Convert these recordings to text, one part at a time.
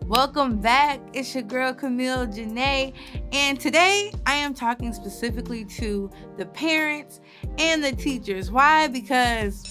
Welcome back. It's your girl Camielle, Janae, and today I am talking specifically to the parents and the teachers. Why? Because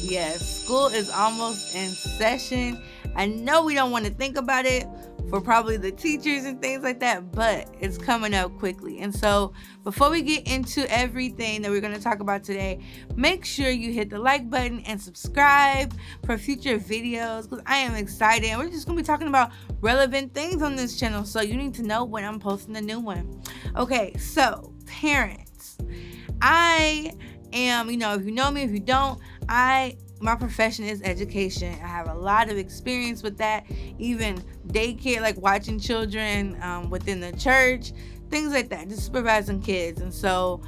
yes, school is almost in session. I know we don't want to think about it for probably the teachers and things like that, but it's coming up quickly. And so before we get into everything that we're going to talk about today, make sure you hit the like button and subscribe for future videos because I am excited. And we're just going to be talking about relevant things on this channel, so you need to know when I'm posting a new one. Okay, so parents, I am, if you know me, if you don't, my profession is education. I have a lot of experience with that, even daycare, like watching children within the church, things like that, just supervising kids. And so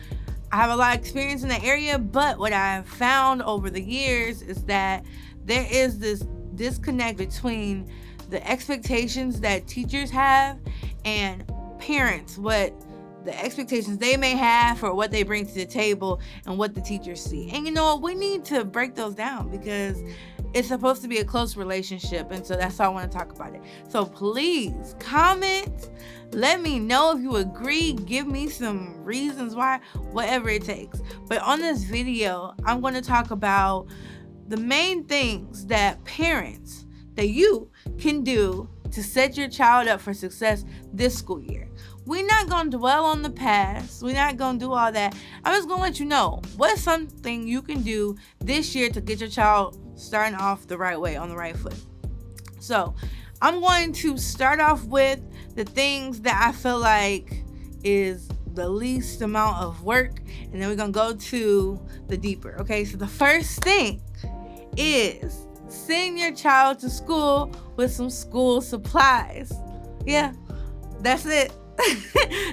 I have a lot of experience in that area, but what I've found over the years is that there is this disconnect between the expectations that teachers have and parents, what the expectations they may have for what they bring to the table and what the teachers see. And we need to break those down because it's supposed to be a close relationship. And so that's how I want to talk about it. So please comment, let me know if you agree, give me some reasons why, whatever it takes. But on this video, I'm going to talk about the main things that parents, that you can do to set your child up for success this school year. We're not going to dwell on the past. We're not going to do all that. I'm just going to let you know what's something you can do this year to get your child starting off the right way, on the right foot. So I'm going to start off with the things that I feel like is the least amount of work, and then we're going to go to the deeper. Okay, so the first thing is send your child to school with some school supplies. Yeah, that's it.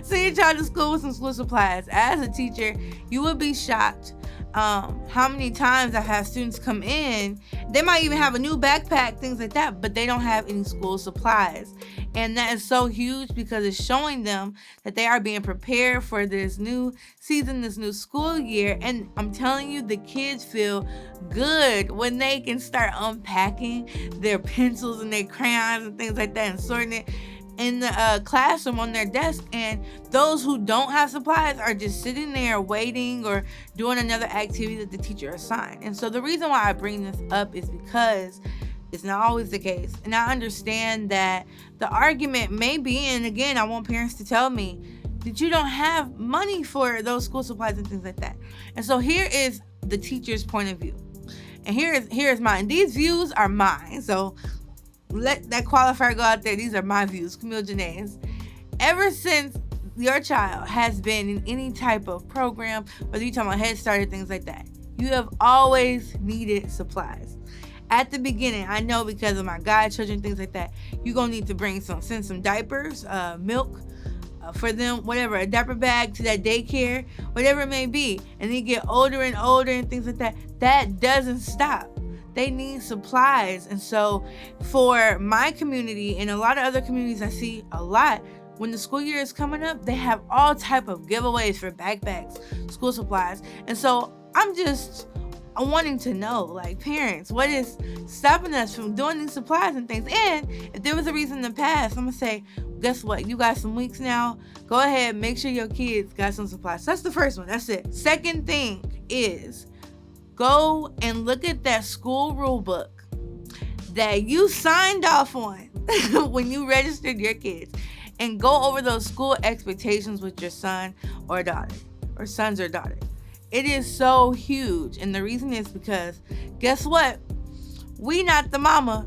Send your child to school with some school supplies. As a teacher, you would be shocked how many times I have students come in. They might even have a new backpack, things like that, but they don't have any school supplies. And that is so huge because it's showing them that they are being prepared for this new season, this new school year. And I'm telling you, the kids feel good when they can start unpacking their pencils and their crayons and things like that and sorting it in the classroom on their desk, and those who don't have supplies are just sitting there waiting or doing another activity that the teacher assigned. And so the reason why I bring this up is because it's not always the case, and I understand that the argument may be, and again, I want parents to tell me that you don't have money for those school supplies and things like that. And so here is the teacher's point of view, and here's mine. These views are mine, so let that qualifier go out there. These are my views, Camielle Janae's. Ever since your child has been in any type of program, whether you're talking about Head Start or things like that, you have always needed supplies. At the beginning, I know because of my godchildren, things like that, you're going to need to send some diapers, milk for them, whatever, a diaper bag to that daycare, whatever it may be. And they get older and older and things like that. That doesn't stop. They need supplies. And so for my community and a lot of other communities I see a lot, when the school year is coming up, they have all type of giveaways for backpacks, school supplies. And so I'm wanting to know, like, parents, what is stopping us from doing these supplies and things? And if there was a reason in the past, I'm gonna say, guess what? You got some weeks now. Go ahead, make sure your kids got some supplies. So that's the first one. That's it. Second thing is, go and look at that school rule book that you signed off on when you registered your kids, and go over those school expectations with your son or daughter, or sons or daughter. It is so huge. And the reason is because guess what? We not the mama.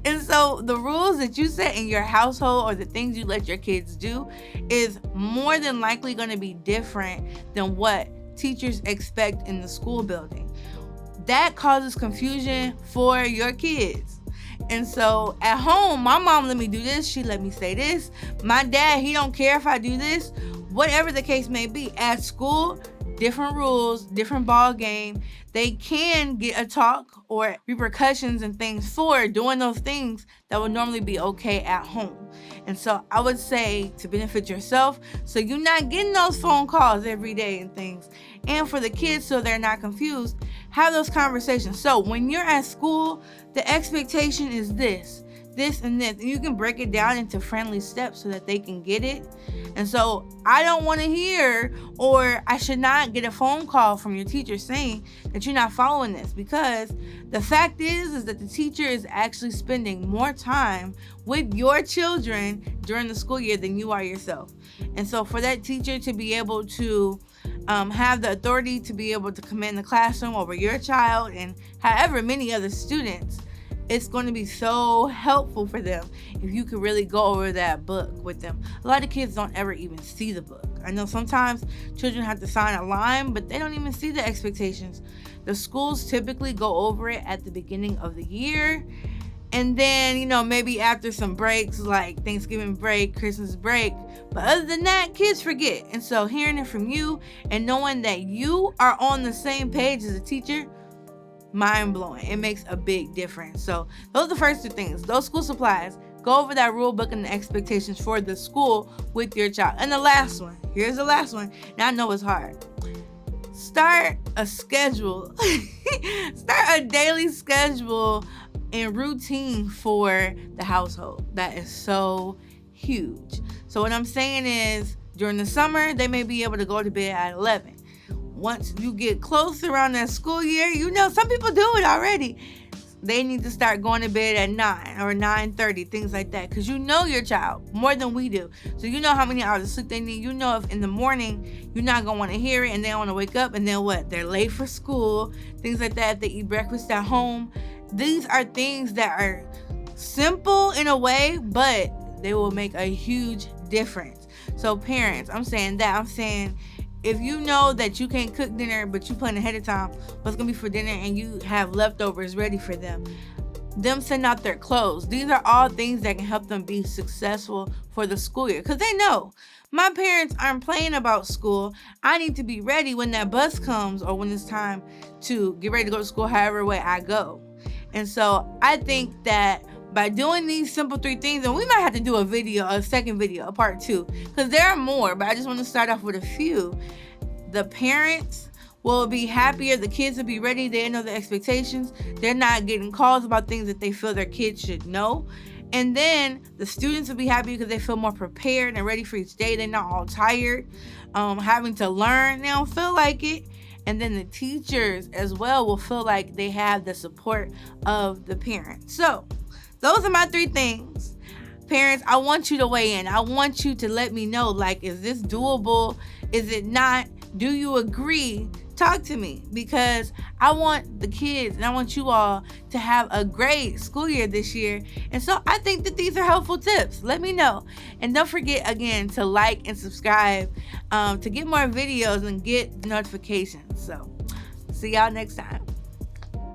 And so the rules that you set in your household or the things you let your kids do is more than likely going to be different than what teachers expect in the school building. That causes confusion for your kids. And so at home, my mom let me do this, she let me say this. My dad, he don't care if I do this. Whatever the case may be. At school, different rules, different ball game. They can get a talk or repercussions and things for doing those things that would normally be okay at home. And so I would say to benefit yourself, so you're not getting those phone calls every day and things, and for the kids so they're not confused, have those conversations. So when you're at school, the expectation is this, this and this. And you can break it down into friendly steps so that they can get it. And so I don't want to hear, or I should not get a phone call from your teacher saying that you're not following this, because the fact is that the teacher is actually spending more time with your children during the school year than you are yourself. And so for that teacher to be able to have the authority to be able to command the classroom over your child and however many other students, it's going to be so helpful for them if you could really go over that book with them. A lot of kids don't ever even see the book. I know sometimes children have to sign a line, but they don't even see the expectations. The schools typically go over it at the beginning of the year. And then, you know, maybe after some breaks like Thanksgiving break, Christmas break. But other than that, kids forget. And so hearing it from you and knowing that you are on the same page as a teacher, mind-blowing. It makes a big difference. So those are the first two things. Those school supplies. Go over that rule book and the expectations for the school with your child. And the last one. Here's the last one. Now I know it's hard. Start a schedule. Start a daily schedule and routine for the household. That is so huge. So what I'm saying is, during the summer, they may be able to go to bed at 11. Once you get close around that school year, you know, some people do it already. They need to start going to bed at 9 or 9:30, things like that. Because you know your child more than we do. So you know how many hours of sleep they need. You know if in the morning you're not going to want to hear it and they don't want to wake up, and then what? They're late for school, things like that. If they eat breakfast at home. These are things that are simple in a way, but they will make a huge difference. So parents, I'm saying if you know that you can't cook dinner, but you plan ahead of time what's going to be for dinner and you have leftovers ready for them send out their clothes. These are all things that can help them be successful for the school year. Because they know, my parents aren't playing about school. I need to be ready when that bus comes or when it's time to get ready to go to school, however way I go. And so I think that by doing these simple 3 things, and we might have to do a second video, a part 2, because there are more, but I just want to start off with a few. The parents will be happier. The kids will be ready. They know the expectations. They're not getting calls about things that they feel their kids should know. And then the students will be happy because they feel more prepared and ready for each day. They're not all tired, having to learn. They don't feel like it. And then the teachers as well will feel like they have the support of the parents. So those are my 3 things. Parents, I want you to weigh in. I want you to let me know, like, is this doable? Is it not? Do you agree? Talk to me, because I want the kids and I want you all to have a great school year this year. And so I think that these are helpful tips. Let me know. And don't forget, again, to like and subscribe to get more videos and get notifications. So see y'all next time.